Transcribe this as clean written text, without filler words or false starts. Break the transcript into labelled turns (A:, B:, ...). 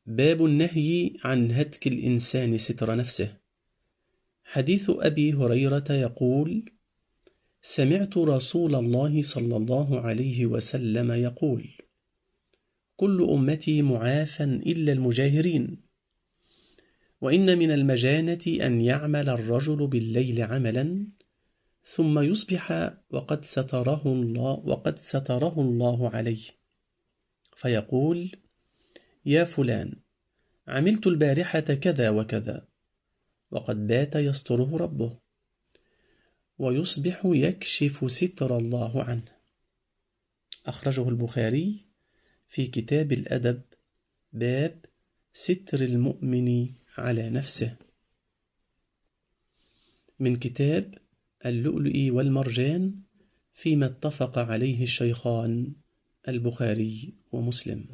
A: باب النهي عن هتك الإنسان ستر نفسه. حديث أبي هريرة يقول: سمعت رسول الله صلى الله عليه وسلم يقول: كل أمتي معافى إلا المجاهرين، وإن من المجانة أن يعمل الرجل بالليل عملا ثم يصبح وقد ستره الله عليه، فيقول: يا فلان، عملت البارحة كذا وكذا، وقد بات يستره ربه، ويصبح يكشف ستر الله عنه. أخرجه البخاري في كتاب الأدب، باب ستر المؤمن على نفسه، من كتاب اللؤلؤ والمرجان فيما اتفق عليه الشيخان البخاري ومسلم.